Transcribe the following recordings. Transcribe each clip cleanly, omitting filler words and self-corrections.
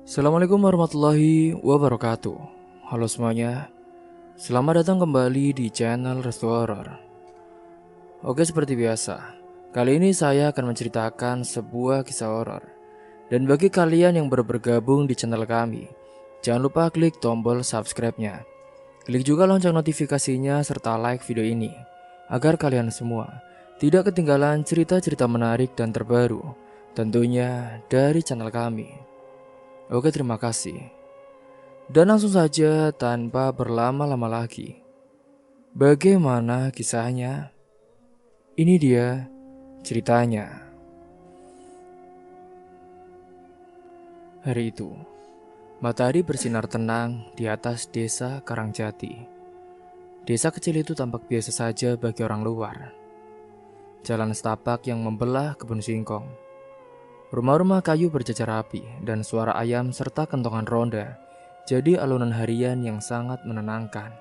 Assalamualaikum warahmatullahi wabarakatuh. Halo semuanya, selamat datang kembali di channel Restu Horor. Oke, seperti biasa, kali ini saya akan menceritakan sebuah kisah horor. Dan bagi kalian yang baru bergabung di channel kami, jangan lupa klik tombol subscribe-nya. Klik juga lonceng notifikasinya serta like video ini, agar kalian semua tidak ketinggalan cerita-cerita menarik dan terbaru, tentunya dari channel kami. Oke, terima kasih. Dan langsung saja tanpa berlama-lama lagi. Bagaimana kisahnya? Ini dia ceritanya. Hari itu, matahari bersinar tenang di atas desa Karangjati. Desa kecil itu tampak biasa saja bagi orang luar. Jalan setapak yang membelah kebun singkong. Rumah-rumah kayu berjajar rapi dan suara ayam serta kentongan ronda jadi alunan harian yang sangat menenangkan.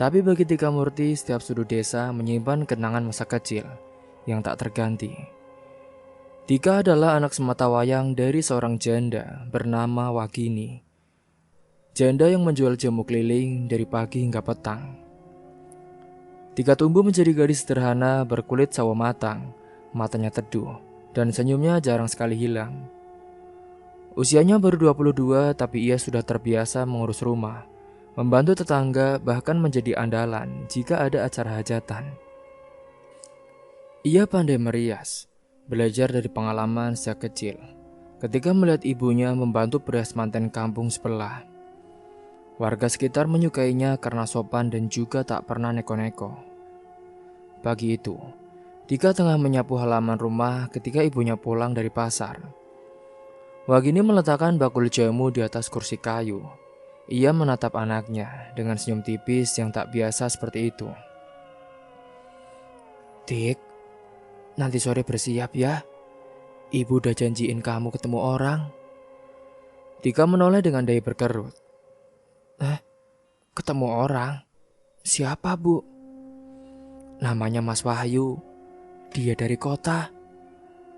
Tapi bagi Tika Murti, setiap sudut desa menyimpan kenangan masa kecil yang tak terganti. Tika adalah anak sematawayang dari seorang janda bernama Wagini. Janda yang menjual jamu keliling dari pagi hingga petang. Tika tumbuh menjadi gadis sederhana berkulit sawo matang, matanya teduh, dan senyumnya jarang sekali hilang. Usianya baru 22, tapi ia sudah terbiasa mengurus rumah, membantu tetangga, bahkan menjadi andalan jika ada acara hajatan. Ia pandai merias, belajar dari pengalaman sejak kecil, ketika melihat ibunya membantu perias manten kampung sebelah. Warga sekitar menyukainya karena sopan dan juga tak pernah neko-neko. Pagi itu, Tika tengah menyapu halaman rumah ketika ibunya pulang dari pasar. Wagini meletakkan bakul jamu di atas kursi kayu. Ia menatap anaknya dengan senyum tipis yang tak biasa seperti itu. "Tik, nanti sore bersiap ya. Ibu udah janjiin kamu ketemu orang." Tika menoleh dengan dahi berkerut. "Ketemu orang? Siapa, Bu?" "Namanya Mas Wahyu. Dia dari kota.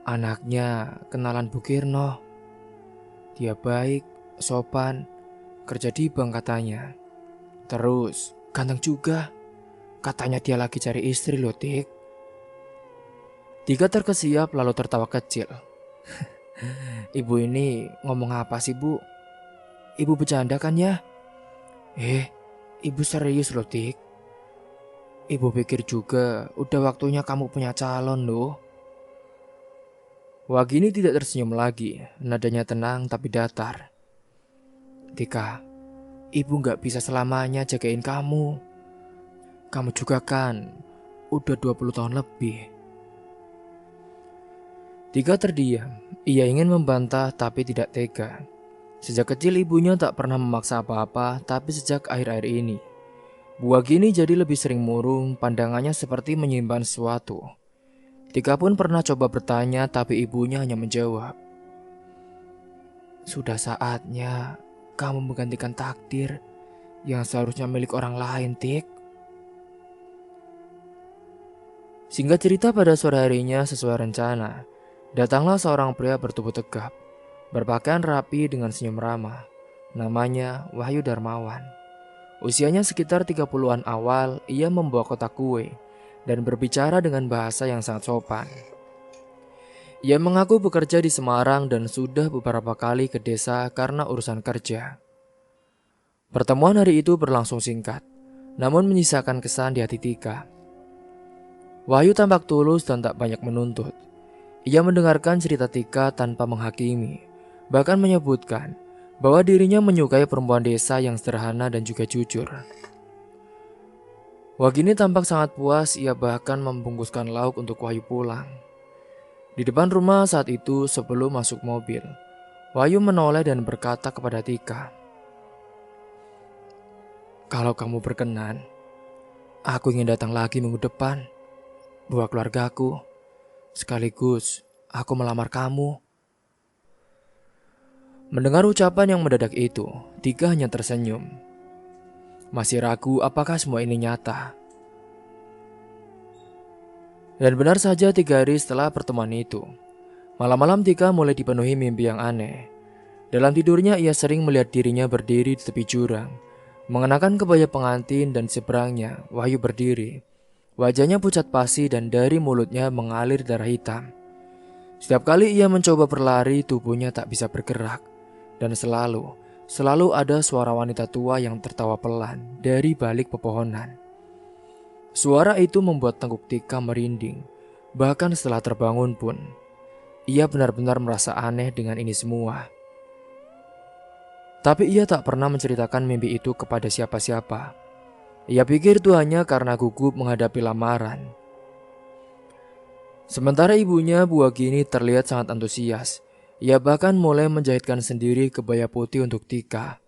Anaknya kenalan Bu Kirno. Dia baik, sopan, kerja di bank katanya. Terus ganteng juga. Katanya dia lagi cari istri loh, Tik." Tika terkesiap lalu tertawa kecil. "Ibu ini ngomong apa sih, Bu? Ibu bercanda kan ya?" Ibu serius loh, Tik. Ibu pikir juga udah waktunya kamu punya calon loh." Wagini tidak tersenyum lagi, nadanya tenang tapi datar. "Tika, ibu gak bisa selamanya jagain kamu. Kamu juga kan udah 20 tahun lebih." Tika terdiam, ia ingin membantah tapi tidak tega. Sejak kecil ibunya tak pernah memaksa apa-apa, tapi sejak akhir-akhir ini, Bu Wagini jadi lebih sering murung, pandangannya seperti menyimpan sesuatu. Tika pun pernah coba bertanya, tapi ibunya hanya menjawab, "Sudah saatnya kamu menggantikan takdir yang seharusnya milik orang lain, Tik." Singkat cerita, pada sore harinya sesuai rencana, datanglah seorang pria bertubuh tegap, berpakaian rapi dengan senyum ramah. Namanya Wahyu Darmawan. Usianya sekitar 30-an awal, ia membawa kotak kue dan berbicara dengan bahasa yang sangat sopan. Ia mengaku bekerja di Semarang dan sudah beberapa kali ke desa karena urusan kerja. Pertemuan hari itu berlangsung singkat, namun menyisakan kesan di hati Tika. Wahyu tampak tulus dan tak banyak menuntut. Ia mendengarkan cerita Tika tanpa menghakimi, bahkan menyebutkan bahwa dirinya menyukai perempuan desa yang sederhana dan juga jujur. Wagini tampak sangat puas, ia bahkan membungkuskan lauk untuk Wahyu pulang. Di depan rumah saat itu sebelum masuk mobil, Wahyu menoleh dan berkata kepada Tika, "Kalau kamu berkenan, aku ingin datang lagi minggu depan, bawa keluargaku. Sekaligus aku melamar kamu." Mendengar ucapan yang mendadak itu, Tika hanya tersenyum. Masih ragu apakah semua ini nyata. Dan benar saja, 3 hari setelah pertemuan itu, malam-malam Tika mulai dipenuhi mimpi yang aneh. Dalam tidurnya ia sering melihat dirinya berdiri di tepi jurang, mengenakan kebaya pengantin dan seberangnya Wahyu berdiri. Wajahnya pucat pasi dan dari mulutnya mengalir darah hitam. Setiap kali ia mencoba berlari, tubuhnya tak bisa bergerak. Dan selalu ada suara wanita tua yang tertawa pelan dari balik pepohonan. Suara itu membuat tengkuk Tika merinding. Bahkan setelah terbangun pun, ia benar-benar merasa aneh dengan ini semua. Tapi ia tak pernah menceritakan mimpi itu kepada siapa-siapa. Ia pikir itu hanya karena gugup menghadapi lamaran. Sementara ibunya, Bu Agini, terlihat sangat antusias. Ia bahkan mulai menjahitkan sendiri kebaya putih untuk Tika,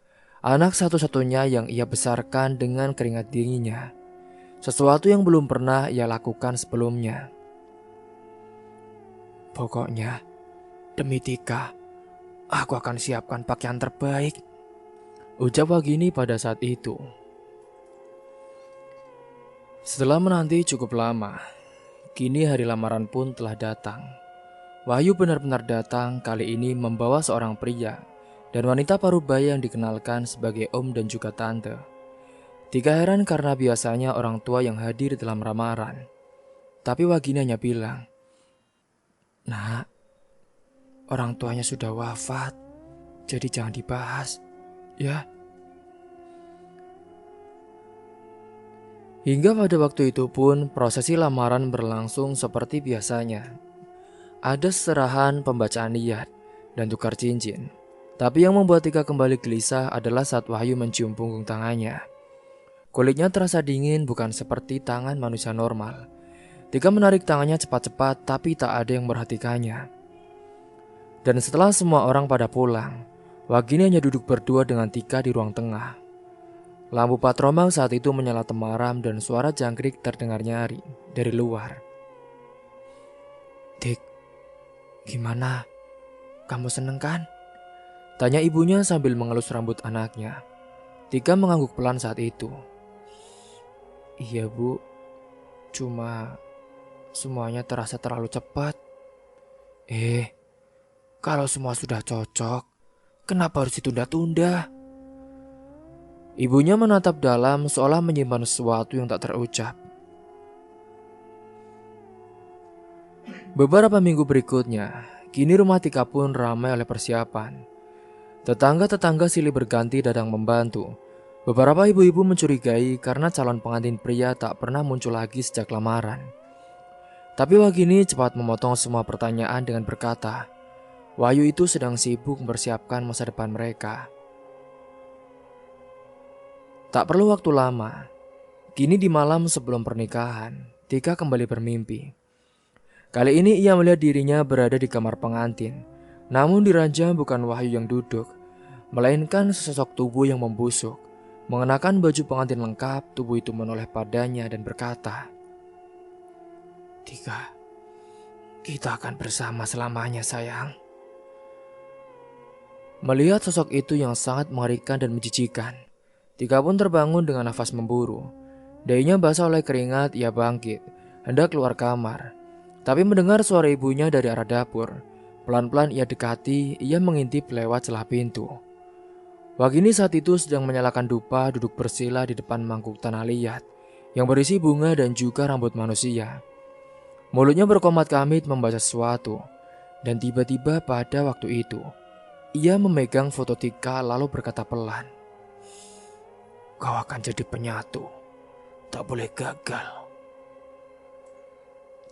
anak satu-satunya yang ia besarkan dengan keringat dinginnya. Sesuatu yang belum pernah ia lakukan sebelumnya. Pokoknya, demi Tika, aku akan siapkan pakaian terbaik, ucap Wagini pada saat itu. Setelah menanti cukup lama, kini hari lamaran pun telah datang. Wahyu benar-benar datang kali ini membawa seorang pria dan wanita parubaya yang dikenalkan sebagai om dan juga tante. Tika heran karena biasanya orang tua yang hadir dalam lamaran. Tapi Wagini hanya bilang, "Nak, orang tuanya sudah wafat, jadi jangan dibahas, ya." Hingga pada waktu itu pun prosesi lamaran berlangsung seperti biasanya. Ada serahan pembacaan niat dan tukar cincin. Tapi yang membuat Tika kembali gelisah adalah saat Wahyu mencium punggung tangannya. Kulitnya terasa dingin, bukan seperti tangan manusia normal. Tika menarik tangannya cepat-cepat tapi tak ada yang memperhatikannya. Dan setelah semua orang pada pulang, Wagini hanya duduk berdua dengan Tika di ruang tengah. Lampu patromang saat itu menyala temaram dan suara jangkrik terdengar nyari dari luar. "Dik, gimana? Kamu seneng kan?" tanya ibunya sambil mengelus rambut anaknya. Tika mengangguk pelan saat itu. "Iya Bu, cuma semuanya terasa terlalu cepat." Kalau semua sudah cocok, kenapa harus ditunda-tunda?" Ibunya menatap dalam seolah menyimpan sesuatu yang tak terucap. Beberapa minggu berikutnya, kini rumah Tika pun ramai oleh persiapan. Tetangga-tetangga silih berganti datang membantu. Beberapa ibu-ibu mencurigai karena calon pengantin pria tak pernah muncul lagi sejak lamaran. Tapi Wagini cepat memotong semua pertanyaan dengan berkata, Wahyu itu sedang sibuk mempersiapkan masa depan mereka. Tak perlu waktu lama, kini di malam sebelum pernikahan, Tika kembali bermimpi. Kali ini ia melihat dirinya berada di kamar pengantin. Namun di ranjang bukan Wahyu yang duduk, melainkan sesosok tubuh yang membusuk. Mengenakan baju pengantin lengkap, tubuh itu menoleh padanya dan berkata, "Tika, kita akan bersama selamanya sayang." Melihat sosok itu yang sangat mengerikan dan menjijikan, Tika pun terbangun dengan nafas memburu. Dahinya basah oleh keringat, ia bangkit, hendak keluar kamar. Tapi mendengar suara ibunya dari arah dapur. Pelan-pelan ia dekati, ia mengintip lewat celah pintu. Wagini saat itu sedang menyalakan dupa duduk bersila di depan mangkuk tanah liat yang berisi bunga dan juga rambut manusia. Mulutnya berkomat kamit membaca sesuatu. Dan tiba-tiba pada waktu itu, ia memegang foto Tika lalu berkata pelan, "Kau akan jadi penyatu, tak boleh gagal."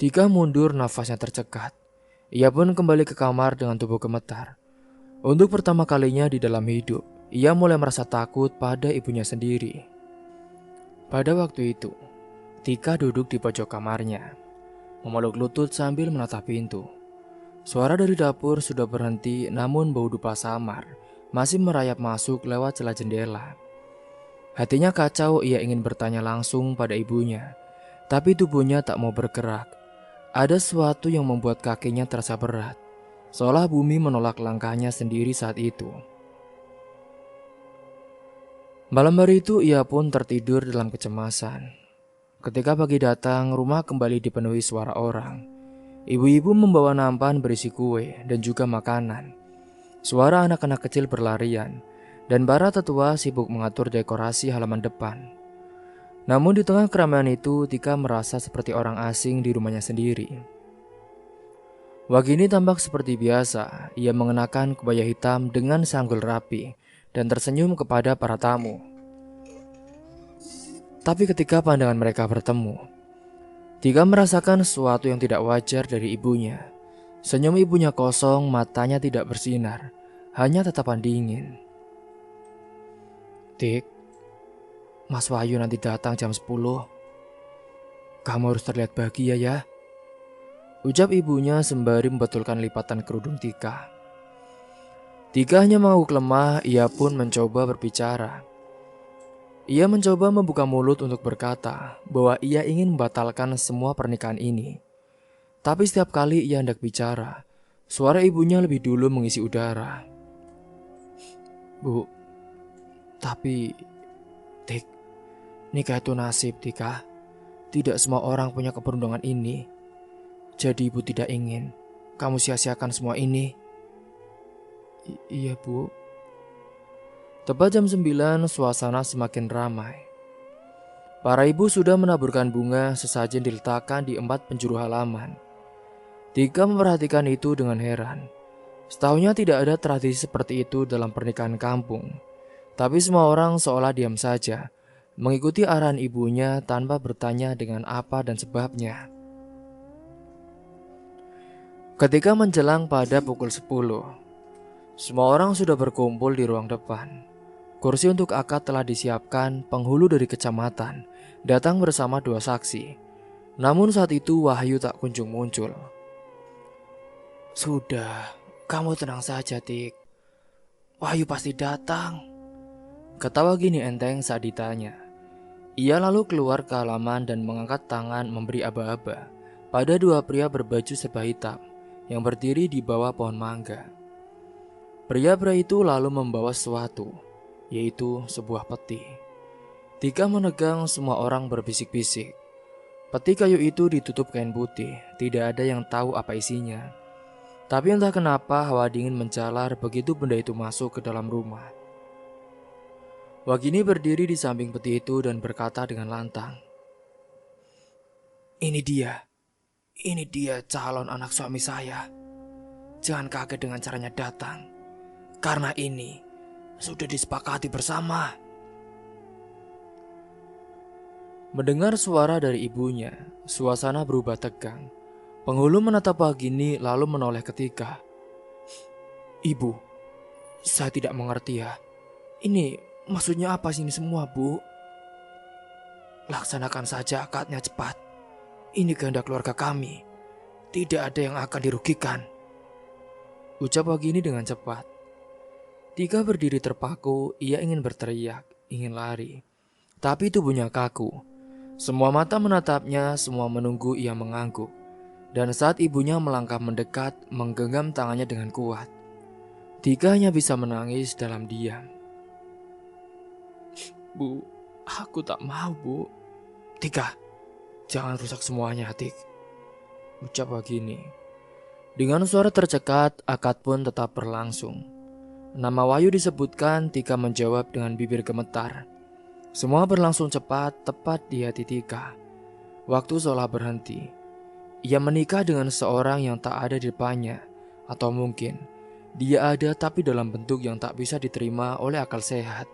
Tika mundur, nafasnya tercekat. Ia pun kembali ke kamar dengan tubuh gemetar. Untuk pertama kalinya di dalam hidup, ia mulai merasa takut pada ibunya sendiri. Pada waktu itu, Tika duduk di pojok kamarnya, memeluk lutut sambil menatap pintu. Suara dari dapur sudah berhenti, namun bau dupa samar masih merayap masuk lewat celah jendela. Hatinya kacau, ia ingin bertanya langsung pada ibunya, tapi tubuhnya tak mau bergerak. Ada sesuatu yang membuat kakinya terasa berat, seolah bumi menolak langkahnya sendiri saat itu. Malam hari itu ia pun tertidur dalam kecemasan. Ketika pagi datang, rumah kembali dipenuhi suara orang. Ibu-ibu membawa nampan berisi kue dan juga makanan. Suara anak-anak kecil berlarian, dan para tetua sibuk mengatur dekorasi halaman depan. Namun di tengah keramaian itu, Tika merasa seperti orang asing di rumahnya sendiri. Wagini tampak seperti biasa. Ia mengenakan kebaya hitam dengan sanggul rapi dan tersenyum kepada para tamu. Tapi ketika pandangan mereka bertemu, Tika merasakan sesuatu yang tidak wajar dari ibunya. Senyum ibunya kosong, matanya tidak bersinar, hanya tatapan dingin. Tik, Mas Wahyu nanti datang jam 10. Kamu harus terlihat bahagia ya, ucap ibunya sembari membetulkan lipatan kerudung Tika. Tika hanya mengangguk lemah, ia pun mencoba berbicara. Ia mencoba membuka mulut untuk berkata bahwa ia ingin membatalkan semua pernikahan ini. Tapi setiap kali ia hendak bicara, suara ibunya lebih dulu mengisi udara. Bu, tapi Tik, nikah itu nasib, Tika. Tidak semua orang punya keberuntungan ini. Jadi ibu tidak ingin kamu sia-siakan semua ini. Iya, Bu. Tepat jam 9, suasana semakin ramai. Para ibu sudah menaburkan bunga sesajen diletakkan di 4 penjuru halaman. Tika memperhatikan itu dengan heran. Setahunya tidak ada tradisi seperti itu dalam pernikahan kampung. Tapi semua orang seolah diam saja, mengikuti arahan ibunya tanpa bertanya dengan apa dan sebabnya. Ketika menjelang pada pukul 10, semua orang sudah berkumpul di ruang depan. Kursi untuk akad telah disiapkan, penghulu dari kecamatan datang bersama 2 saksi. Namun saat itu Wahyu tak kunjung muncul. Sudah, kamu tenang saja, Tik. Wahyu pasti datang. Ketawa gini enteng saat ditanya. Ia lalu keluar ke halaman dan mengangkat tangan memberi aba-aba pada 2 pria berbaju serba hitam yang berdiri di bawah pohon mangga. Pria-pria itu lalu membawa sesuatu, yaitu sebuah peti. Tika menegang, semua orang berbisik-bisik. Peti kayu itu ditutup kain putih, tidak ada yang tahu apa isinya. Tapi entah kenapa hawa dingin menjalar begitu benda itu masuk ke dalam rumah. Wagini berdiri di samping peti itu dan berkata dengan lantang. Ini dia calon anak suami saya. Jangan kaget dengan caranya datang, karena ini sudah disepakati bersama. Mendengar suara dari ibunya, suasana berubah tegang. Penghulu menatap Wagini lalu menoleh ke Tika. Ibu, saya tidak mengerti ya. Ini maksudnya apa sini semua, Bu? Laksanakan saja akadnya cepat. Ini kehendak keluarga kami. Tidak ada yang akan dirugikan, ucap Wagini dengan cepat. Tika berdiri terpaku, ia ingin berteriak, ingin lari. Tapi tubuhnya kaku. Semua mata menatapnya, semua menunggu ia mengangguk. Dan saat ibunya melangkah mendekat, menggenggam tangannya dengan kuat. Tika hanya bisa menangis dalam diam. Bu, aku tak mau, Bu. Tika, jangan rusak semuanya, Tik, ucap Wagini. Dengan suara tercekat, akad pun tetap berlangsung. Nama Wahyu disebutkan, Tika menjawab dengan bibir gemetar. Semua berlangsung cepat, tepat di hati Tika. Waktu seolah berhenti. Ia menikah dengan seorang yang tak ada di depannya, atau mungkin dia ada tapi dalam bentuk yang tak bisa diterima oleh akal sehat.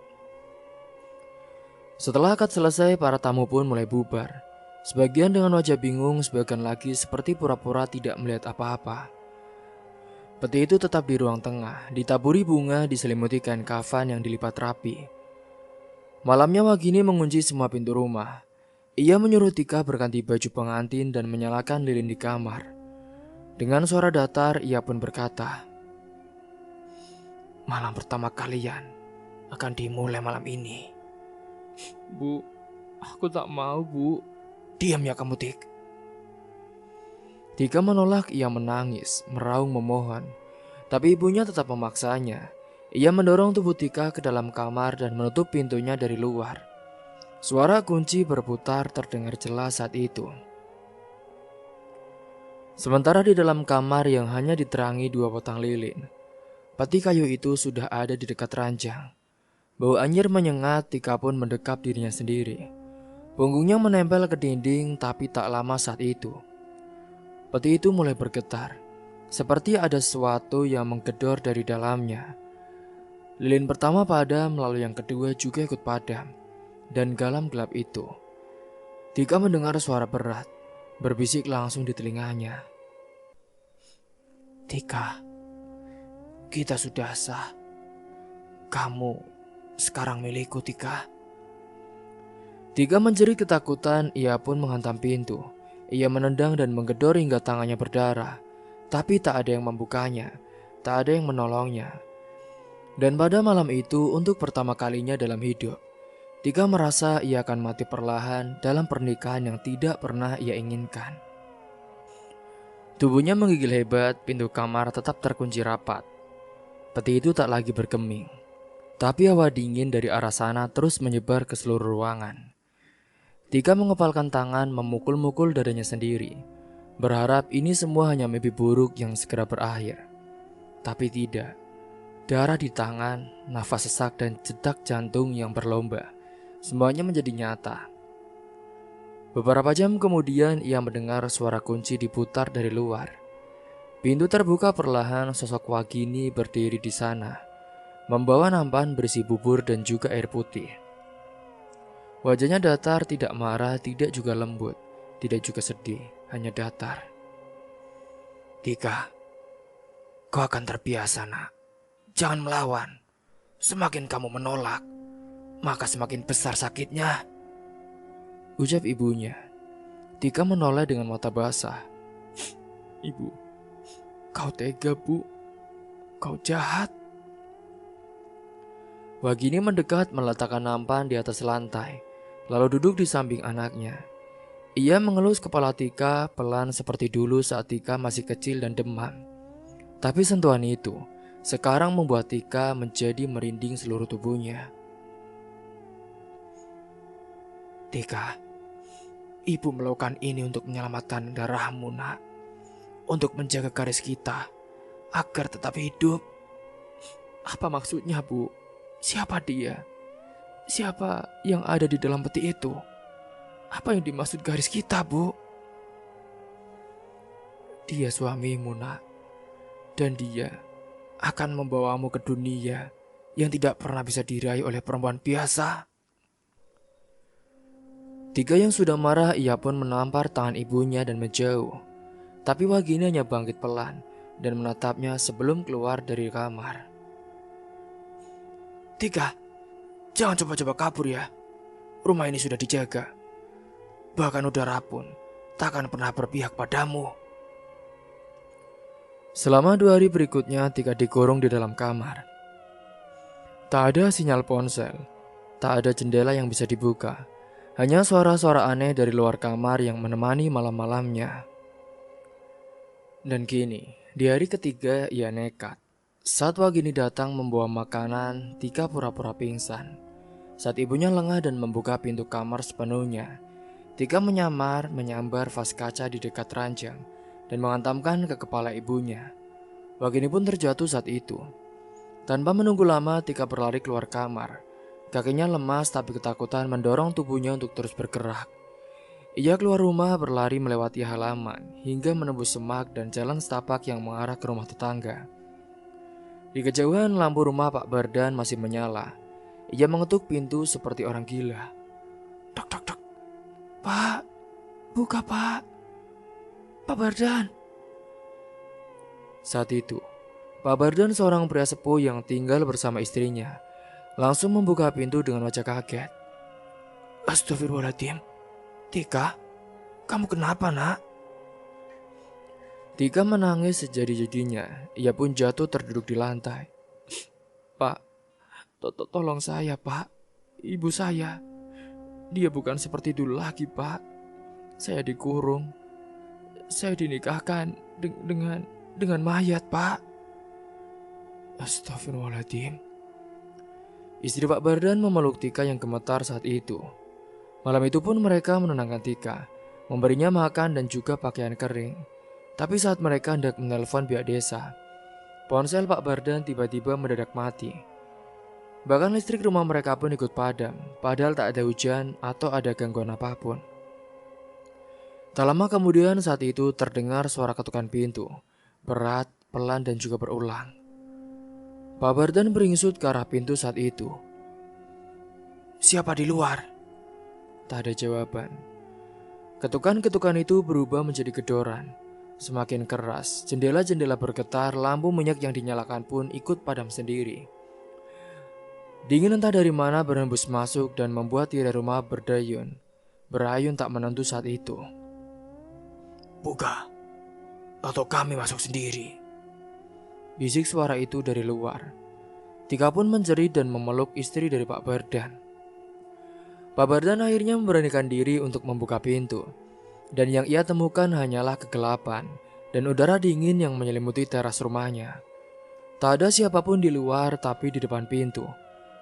Setelah akad selesai, para tamu pun mulai bubar. Sebagian dengan wajah bingung, sebagian lagi seperti pura-pura tidak melihat apa-apa. Peti itu tetap di ruang tengah, ditaburi bunga, diselimuti kain kafan yang dilipat rapi. Malamnya Wagini mengunci semua pintu rumah. Ia menyuruh Tika berganti baju pengantin dan menyalakan lilin di kamar. Dengan suara datar, ia pun berkata, malam pertama kalian akan dimulai malam ini. Bu, aku tak mau, Bu. Diam ya kamu, Tik. Tika menolak, ia menangis, meraung memohon. Tapi ibunya tetap memaksanya. Ia mendorong tubuh Tika ke dalam kamar dan menutup pintunya dari luar. Suara kunci berputar terdengar jelas saat itu. Sementara di dalam kamar yang hanya diterangi 2 batang lilin, Peti kayu itu sudah ada di dekat ranjang. Bau anyir menyengat, Tika pun mendekap dirinya sendiri. Punggungnya menempel ke dinding, tapi tak lama saat itu peti itu mulai bergetar, seperti ada sesuatu yang menggedor dari dalamnya. Lilin pertama padam, lalu yang kedua juga ikut padam. Dan dalam gelap itu, Tika mendengar suara berat, berbisik langsung di telinganya. Tika, kita sudah sah. Kamu sekarang milikku, Tika. Tika menjerit ketakutan, ia pun menghantam pintu. Ia menendang dan menggedor hingga tangannya berdarah. Tapi tak ada yang membukanya, tak ada yang menolongnya. Dan pada malam itu, untuk pertama kalinya dalam hidup, Tika merasa ia akan mati perlahan dalam pernikahan yang tidak pernah ia inginkan. Tubuhnya menggigil hebat, pintu kamar tetap terkunci rapat. Peti itu tak lagi bergeming, tapi hawa dingin dari arah sana terus menyebar ke seluruh ruangan. Tika mengepalkan tangan, memukul-mukul dadanya sendiri, berharap ini semua hanya mimpi buruk yang segera berakhir. Tapi tidak. Darah di tangan, nafas sesak dan detak jantung yang berlomba, semuanya menjadi nyata. Beberapa jam kemudian ia mendengar suara kunci diputar dari luar. Pintu terbuka perlahan, sosok Wagini berdiri di sana, membawa nampan berisi bubur dan juga air putih. Wajahnya datar, tidak marah, tidak juga lembut, tidak juga sedih, hanya datar. Tika, kau akan terbiasa, nak. Jangan melawan. Semakin kamu menolak, maka semakin besar sakitnya, ucap ibunya. Tika menoleh dengan mata basah. Ibu, kau tega, Bu. Kau jahat. Wagini mendekat, meletakkan nampan di atas lantai, lalu duduk di samping anaknya. Ia mengelus kepala Tika pelan seperti dulu saat Tika masih kecil dan demam. Tapi sentuhan itu sekarang membuat Tika menjadi merinding seluruh tubuhnya. Tika, ibu melakukan ini untuk menyelamatkan darahmu, nak. Untuk menjaga garis kita agar tetap hidup. Apa maksudnya, Bu? Siapa dia? Siapa yang ada di dalam peti itu? Apa yang dimaksud garis kita, Bu? Dia suamimu, nak. Dan dia akan membawamu ke dunia yang tidak pernah bisa diraih oleh perempuan biasa. Tika yang sudah marah, ia pun menampar tangan ibunya dan menjauh. Tapi Wagini hanya bangkit pelan dan menatapnya sebelum keluar dari kamar. Tika, jangan coba-coba kabur ya. Rumah ini sudah dijaga. Bahkan udara pun tak akan pernah berpihak padamu. Selama 2 hari berikutnya, Tika dikurung di dalam kamar. Tak ada sinyal ponsel, tak ada jendela yang bisa dibuka. Hanya suara-suara aneh dari luar kamar yang menemani malam-malamnya. Dan kini, di hari ketiga ia nekat. Saat Wagini datang membawa makanan, Tika pura-pura pingsan. Saat ibunya lengah dan membuka pintu kamar sepenuhnya, Tika menyambar vas kaca di dekat ranjang dan menghantamkan ke kepala ibunya. Wagini pun terjatuh saat itu. Tanpa menunggu lama, Tika berlari keluar kamar. Kakinya lemas tapi ketakutan mendorong tubuhnya untuk terus bergerak. Ia keluar rumah, berlari melewati halaman hingga menembus semak dan jalan setapak yang mengarah ke rumah tetangga. Di kejauhan lampu rumah Pak Bardan masih menyala. Ia mengetuk pintu seperti orang gila. Tok tok tok. Pak, buka Pak. Pak Bardan. Saat itu, Pak Bardan seorang pria sepuh yang tinggal bersama istrinya langsung membuka pintu dengan wajah kaget. Astagfirullahaladzim. Tika, kamu kenapa, nak? Tika menangis sejadi-jadinya. Ia pun jatuh terduduk di lantai. Pak, tolong saya, Pak. Ibu saya. Dia bukan seperti dulu lagi, Pak. Saya dikurung. Saya dinikahkan dengan mayat, Pak. Astagfirullahaladzim. Istri Pak Bardan memeluk Tika yang gemetar saat itu. Malam itu pun mereka menenangkan Tika, memberinya makan dan juga pakaian kering. Tapi saat mereka hendak menelpon pihak desa, Ponsel Pak Bardan tiba-tiba mendadak mati. Bahkan listrik rumah mereka pun ikut padam, padahal tak ada hujan atau ada gangguan apapun. Tak lama kemudian saat itu terdengar suara ketukan pintu, berat, pelan dan juga berulang. Pak Bardan beringsut ke arah pintu saat itu. "Siapa di luar?" Tak ada jawaban. Ketukan-ketukan itu berubah menjadi gedoran. Semakin keras, jendela-jendela bergetar, lampu minyak yang dinyalakan pun ikut padam sendiri. Dingin entah dari mana berhembus masuk dan membuat tirai rumah berayun tak menentu saat itu. "Buka, atau kami masuk sendiri," bisik suara itu dari luar. Tika pun menjerit dan memeluk istri dari Pak Bardan. Pak Bardan akhirnya memberanikan diri untuk membuka pintu. Dan yang ia temukan hanyalah kegelapan dan udara dingin yang menyelimuti teras rumahnya. Tak ada siapapun di luar, tapi di depan pintu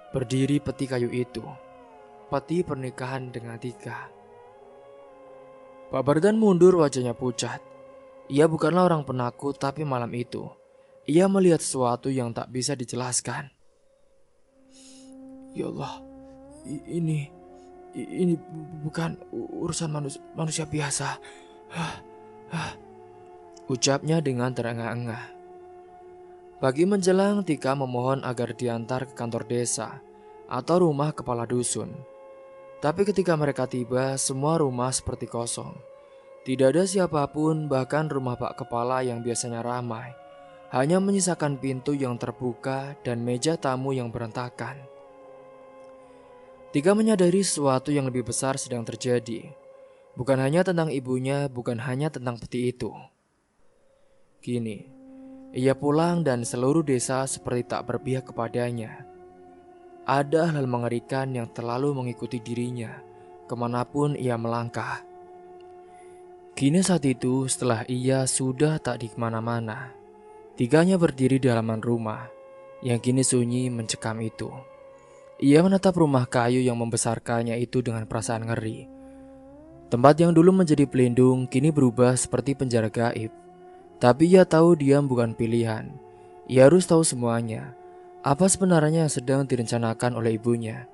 berdiri peti kayu itu. Peti pernikahan dengan Tika. Pak Bardan mundur, wajahnya pucat. Ia bukanlah orang penakut, tapi malam itu ia melihat sesuatu yang tak bisa dijelaskan. "Ya Allah, ini bukan urusan manusia biasa," ucapnya dengan terengah-engah. Pagi menjelang, Tika memohon agar diantar ke kantor desa atau rumah kepala dusun. Tapi ketika mereka tiba, semua rumah seperti kosong. Tidak ada siapapun, bahkan rumah Pak Kepala yang biasanya ramai hanya menyisakan pintu yang terbuka dan meja tamu yang berantakan. Tika menyadari sesuatu yang lebih besar sedang terjadi. Bukan hanya tentang ibunya, bukan hanya tentang peti itu. Kini, ia pulang dan seluruh desa seperti tak berpihak kepadanya. Ada hal mengerikan yang terlalu mengikuti dirinya, kemanapun ia melangkah. Kini saat itu, setelah ia sudah tak di kemana-mana, Tikanya berdiri di halaman rumah, yang kini sunyi mencekam itu. Ia menatap rumah kayu yang membesarkannya itu dengan perasaan ngeri. Tempat yang dulu menjadi pelindung kini berubah seperti penjara gaib. Tapi ia tahu diam bukan pilihan. Ia harus tahu semuanya. Apa sebenarnya yang sedang direncanakan oleh ibunya.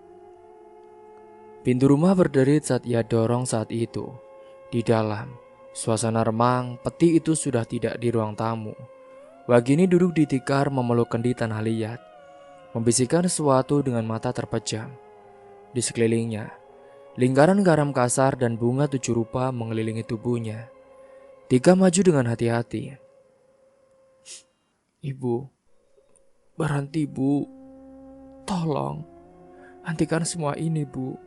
Pintu rumah berderit saat ia dorong saat itu. Di dalam, suasana remang, peti itu sudah tidak di ruang tamu. Wagini duduk di tikar memeluk kendi tanah liat. Membisikkan sesuatu dengan mata terpejam. Di sekelilingnya, lingkaran garam kasar dan bunga 7 rupa mengelilingi tubuhnya. Tika maju dengan hati-hati. "Ibu, berhenti Bu. Tolong, hentikan semua ini Bu.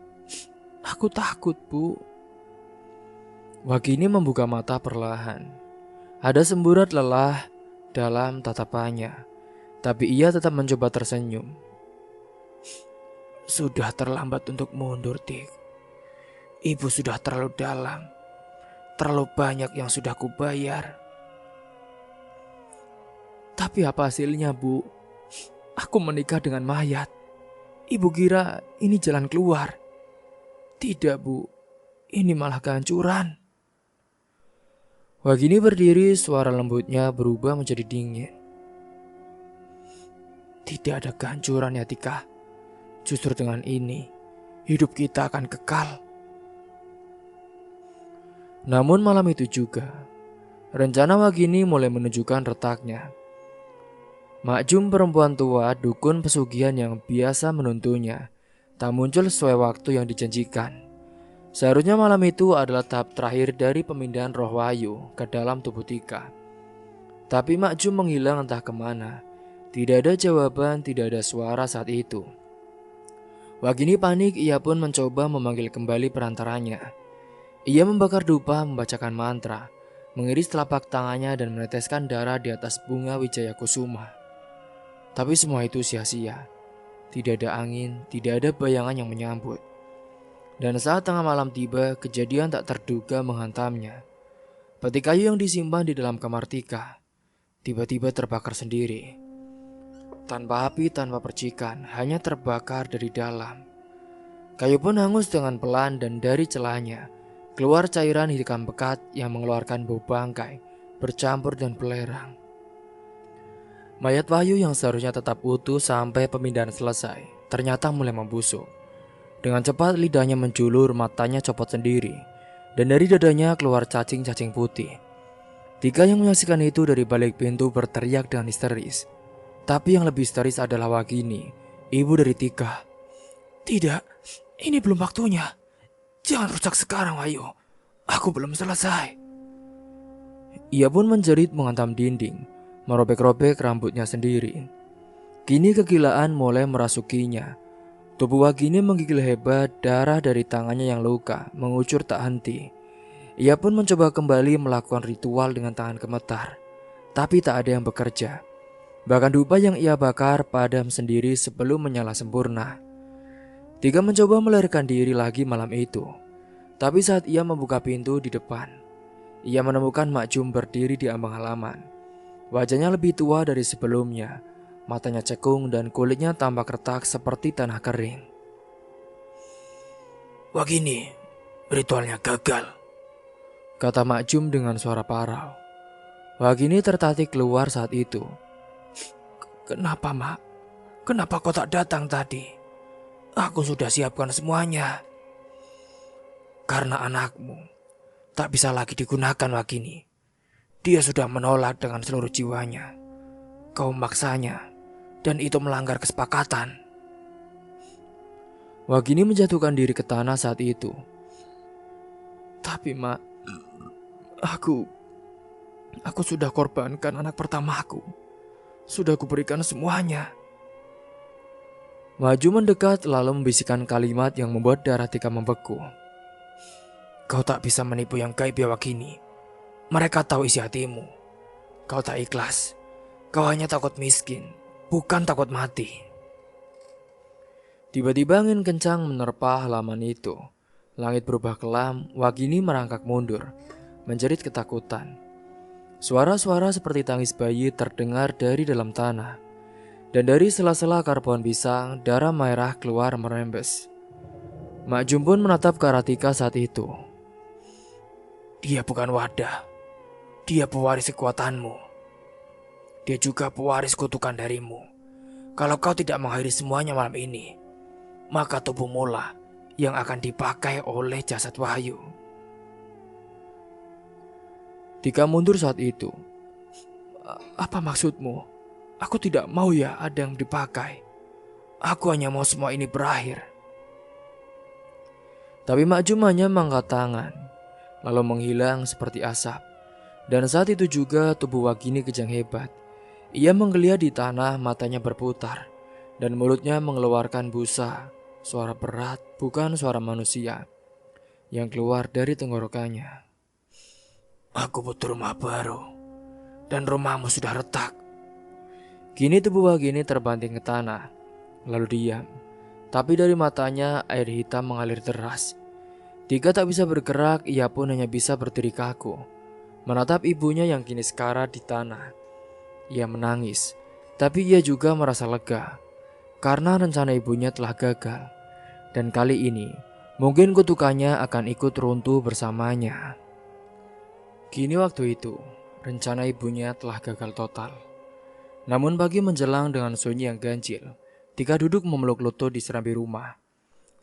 Aku takut Bu." Wagini membuka mata perlahan. Ada semburat lelah dalam tatapannya. Tapi ia tetap mencoba tersenyum. "Sudah terlambat untuk mundur, Tik. Ibu sudah terlalu dalam. Terlalu banyak yang sudah kubayar." "Tapi apa hasilnya, Bu? Aku menikah dengan mayat. Ibu kira ini jalan keluar?" "Tidak, Bu. Ini malah kehancuran." Wagini berdiri, suara lembutnya berubah menjadi dingin. "Tidak ada kehancuran ya Tika. Justru dengan ini, hidup kita akan kekal." Namun malam itu juga, rencana Wagini mulai menunjukkan retaknya. Makjum perempuan tua, dukun pesugihan yang biasa menuntunnya, tak muncul sesuai waktu yang dijanjikan. Seharusnya malam itu adalah tahap terakhir dari pemindahan roh Wahyu ke dalam tubuh Tika. Tapi Makjum menghilang entah kemana. Tidak ada jawaban, tidak ada suara saat itu. Wagini panik, ia pun mencoba memanggil kembali perantaranya. Ia membakar dupa, membacakan mantra, mengiris telapak tangannya dan meneteskan darah di atas bunga Wijaya Kusuma. Tapi semua itu sia-sia. Tidak ada angin, tidak ada bayangan yang menyambut. Dan saat tengah malam tiba, kejadian tak terduga menghantamnya. Peti kayu yang disimpan di dalam kamar Tika tiba-tiba terbakar sendiri. Tanpa api, tanpa percikan, hanya terbakar dari dalam. Kayu pun hangus dengan pelan dan dari celahnya keluar cairan hitam pekat yang mengeluarkan bau bangkai bercampur dan belerang. Mayat Wahyu yang seharusnya tetap utuh sampai pemindahan selesai, ternyata mulai membusuk. Dengan cepat lidahnya menjulur, matanya copot sendiri, dan dari dadanya keluar cacing-cacing putih. Tika yang menyaksikan itu dari balik pintu berteriak dengan histeris. Tapi yang lebih histeris adalah Wagini, ibu dari Tika. "Tidak, ini belum waktunya. Jangan rusak sekarang, Wahyu. Aku belum selesai." Ia pun menjerit menghantam dinding, merobek-robek rambutnya sendiri. Kini kegilaan mulai merasukinya. Tubuh Wagini menggigil hebat, darah dari tangannya yang luka mengucur tak henti. Ia pun mencoba kembali melakukan ritual dengan tangan gemetar, tapi tak ada yang bekerja. Bahkan dupa yang ia bakar padam sendiri sebelum menyala sempurna. Tika mencoba melarikan diri lagi malam itu, tapi saat ia membuka pintu di depan, ia menemukan Mak Jum berdiri di ambang halaman. Wajahnya lebih tua dari sebelumnya, matanya cekung dan kulitnya tampak retak seperti tanah kering. "Wagini, ritualnya gagal," kata Mak Jum dengan suara parau. Wagini tertatik keluar saat itu. "Kenapa, Mak? Kenapa kau tak datang tadi? Aku sudah siapkan semuanya." "Karena anakmu tak bisa lagi digunakan, Wagini. Dia sudah menolak dengan seluruh jiwanya. Kau memaksanya, dan itu melanggar kesepakatan." Wagini menjatuhkan diri ke tanah saat itu. "Tapi, Mak, aku sudah korbankan anak pertamaku. Sudah kuberikan semuanya." Maju mendekat lalu membisikkan kalimat yang membuat darah Tika membeku. "Kau tak bisa menipu yang gaib, ya Wagini. Mereka tahu isi hatimu. Kau tak ikhlas. Kau hanya takut miskin, bukan takut mati." Tiba-tiba angin kencang menerpa halaman itu. Langit berubah kelam, Wagini merangkak mundur, menjerit ketakutan. Suara-suara seperti tangis bayi terdengar dari dalam tanah. Dan dari sela-sela akar pohon pisang, darah merah keluar merembes. Mak Jum pun menatap ke arah Tika saat itu. "Dia bukan wadah. Dia pewaris kekuatanmu. Dia juga pewaris kutukan darimu. Kalau kau tidak mengakhiri semuanya malam ini, maka tubuhmu lah yang akan dipakai oleh jasad Wahyu." Tika mundur saat itu. "Apa maksudmu? Aku tidak mau ya ada yang dipakai. Aku hanya mau semua ini berakhir." Tapi Mak Jum hanya mengangkat tangan, lalu menghilang seperti asap. Dan saat itu juga tubuh Wagini kejang hebat. Ia menggeliat di tanah, matanya berputar, dan mulutnya mengeluarkan busa. Suara berat, bukan suara manusia, yang keluar dari tenggorokannya. "Aku butuh rumah baru, dan rumahmu sudah retak." Kini tubuh Wagini terbanting ke tanah, lalu diam. Tapi dari matanya air hitam mengalir deras. Tika tak bisa bergerak, ia pun hanya bisa berdiri kaku, menatap ibunya yang kini sekarat di tanah. Ia menangis, tapi ia juga merasa lega, karena rencana ibunya telah gagal. Dan kali ini, mungkin kutukannya akan ikut runtuh bersamanya. Kini waktu itu, rencana ibunya telah gagal total. Namun pagi menjelang dengan sunyi yang ganjil, Tika duduk memeluk lutut di serambi rumah.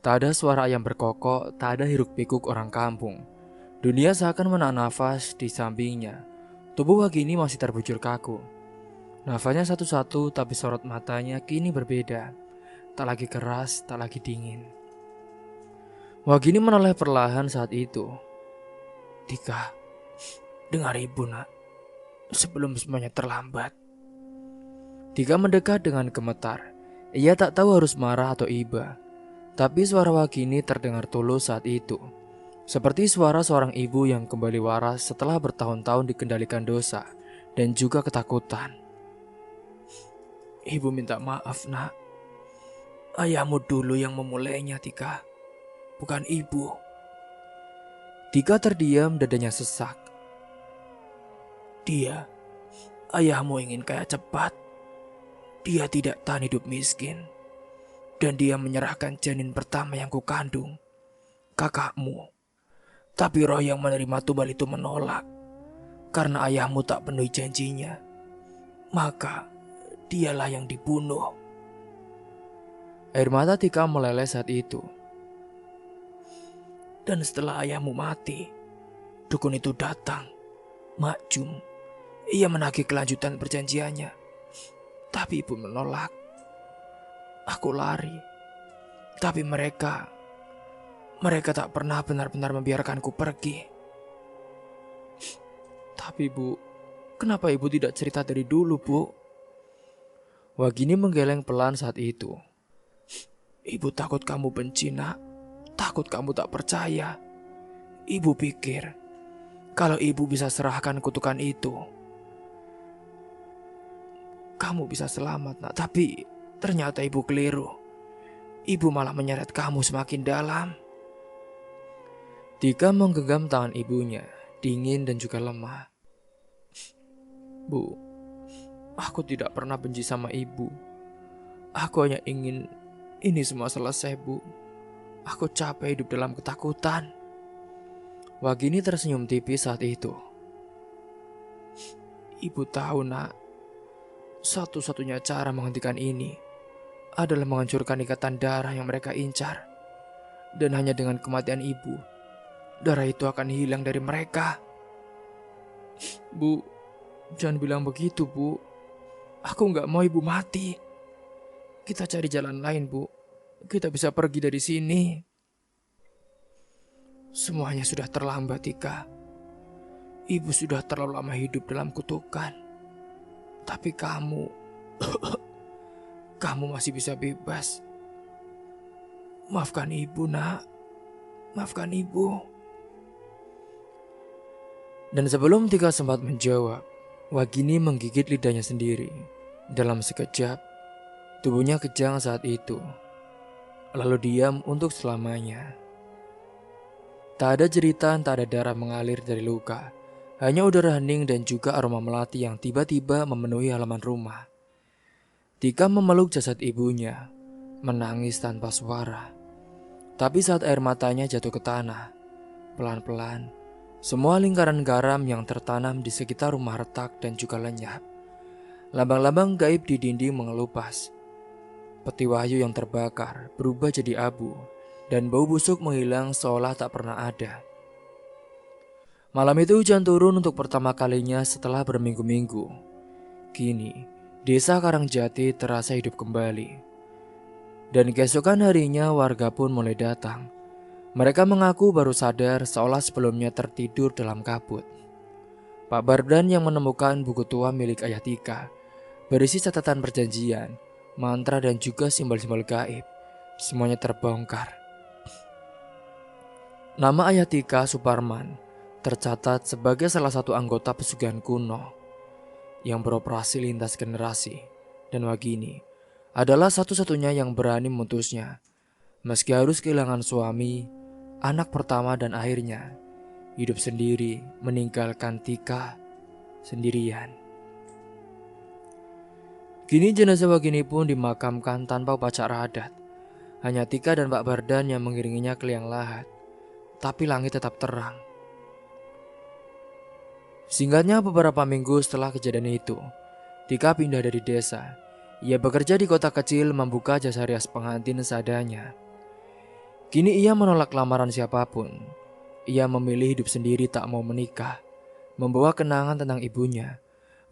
Tak ada suara ayam berkokok, tak ada hiruk-pikuk orang kampung. Dunia seakan menahan nafas di sampingnya. Tubuh Wagini masih terbujur kaku. Nafasnya satu-satu, tapi sorot matanya kini berbeda. Tak lagi keras, tak lagi dingin. Wagini menoleh perlahan saat itu. "Tika, dengar ibu, nak. Sebelum semuanya terlambat." Tika mendekat dengan gemetar. Ia tak tahu harus marah atau iba. Tapi suara Wagini terdengar tulus saat itu. Seperti suara seorang ibu yang kembali waras setelah bertahun-tahun dikendalikan dosa dan juga ketakutan. "Ibu minta maaf, nak. Ayahmu dulu yang memulainya, Tika. Bukan ibu." Tika terdiam, dadanya sesak. Ayahmu ingin kaya cepat. Dia tidak tahan hidup miskin. Dan dia menyerahkan janin pertama yang kukandung, kakakmu. Tapi roh yang menerima tumbal itu menolak. Karena ayahmu tak penuhi janjinya. Maka dialah yang dibunuh. Air mata Tika meleleh saat itu. Dan setelah ayahmu mati, dukun itu datang, Makjum. Ia menagih kelanjutan perjanjiannya. Tapi ibu menolak. Aku lari. Tapi mereka tak pernah benar-benar membiarkanku pergi. Tapi Bu, kenapa ibu tidak cerita dari dulu, Bu? Wagini menggeleng pelan saat itu. Ibu takut kamu benci, Nak. Takut kamu tak percaya. Ibu pikir, kalau ibu bisa serahkan kutukan itu, kamu bisa selamat, Nak. Tapi ternyata ibu keliru. Ibu malah menyeret kamu semakin dalam. Tika menggenggam tangan ibunya, dingin dan juga lemah. Bu, aku tidak pernah benci sama ibu. Aku hanya ingin ini semua selesai, Bu. Aku capek hidup dalam ketakutan. Wagini tersenyum tipis saat itu. Ibu tahu, Nak, satu-satunya cara menghentikan ini adalah menghancurkan ikatan darah yang mereka incar. Dan hanya dengan kematian ibu, darah itu akan hilang dari mereka. Bu, jangan bilang begitu, Bu. Aku gak mau ibu mati. Kita cari jalan lain, Bu. Kita bisa pergi dari sini. Semuanya sudah terlambat, Tika. Ibu sudah terlalu lama hidup dalam kutukan. Tapi kamu masih bisa bebas. Maafkan ibu, Nak. Maafkan ibu. Dan sebelum Tika sempat menjawab, Wagini menggigit lidahnya sendiri. Dalam sekejap, tubuhnya kejang saat itu. Lalu diam untuk selamanya. Tak ada jeritan, tak ada darah mengalir dari luka. Hanya udara hening dan juga aroma melati yang tiba-tiba memenuhi halaman rumah. Tika memeluk jasad ibunya, menangis tanpa suara. Tapi saat air matanya jatuh ke tanah, pelan-pelan, semua lingkaran garam yang tertanam di sekitar rumah retak dan juga lenyap. Lambang-lambang gaib di dinding mengelupas. Peti wahyu yang terbakar berubah jadi abu, dan bau busuk menghilang seolah tak pernah ada. Malam itu hujan turun untuk pertama kalinya setelah berminggu-minggu. Kini, desa Karangjati terasa hidup kembali. Dan keesokan harinya warga pun mulai datang. Mereka mengaku baru sadar seolah sebelumnya tertidur dalam kabut. Pak Bardan yang menemukan buku tua milik Ayah Tika berisi catatan perjanjian, mantra dan juga simbol-simbol gaib. Semuanya terbongkar. Nama Ayah Tika, Suparman, tercatat sebagai salah satu anggota pesugihan kuno yang beroperasi lintas generasi. Dan Wagini adalah satu-satunya yang berani memutusnya. Meski harus kehilangan suami, anak pertama dan akhirnya hidup sendiri meninggalkan Tika sendirian. Kini jenazah Wagini pun dimakamkan tanpa upacara adat. Hanya Tika dan Pak Bardan yang mengiringinya ke liang lahat. Tapi langit tetap terang. Singkatnya beberapa minggu setelah kejadian itu, Tika pindah dari desa. Ia bekerja di kota kecil membuka jasa rias pengantin seadanya. Kini ia menolak lamaran siapapun. Ia memilih hidup sendiri, tak mau menikah. Membawa kenangan tentang ibunya.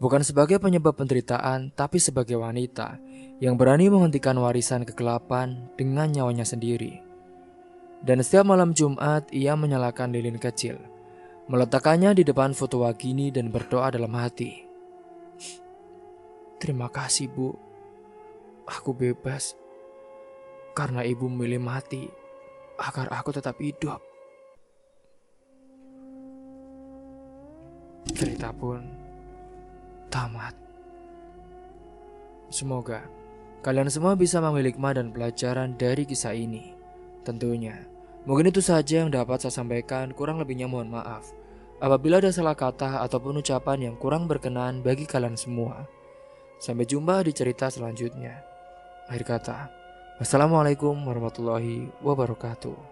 Bukan sebagai penyebab penderitaan, tapi sebagai wanita yang berani menghentikan warisan kegelapan dengan nyawanya sendiri. Dan setiap malam Jumat ia menyalakan lilin kecil, meletakkannya di depan foto Wagini dan berdoa dalam hati. Terima kasih, Bu. Aku bebas. Karena ibu memilih mati agar aku tetap hidup. Cerita pun tamat. Semoga kalian semua bisa mengambil hikmah dan pelajaran dari kisah ini. Tentunya, mungkin itu saja yang dapat saya sampaikan, kurang lebihnya mohon maaf apabila ada salah kata ataupun ucapan yang kurang berkenan bagi kalian semua. Sampai jumpa di cerita selanjutnya. Akhir kata, wassalamualaikum warahmatullahi wabarakatuh.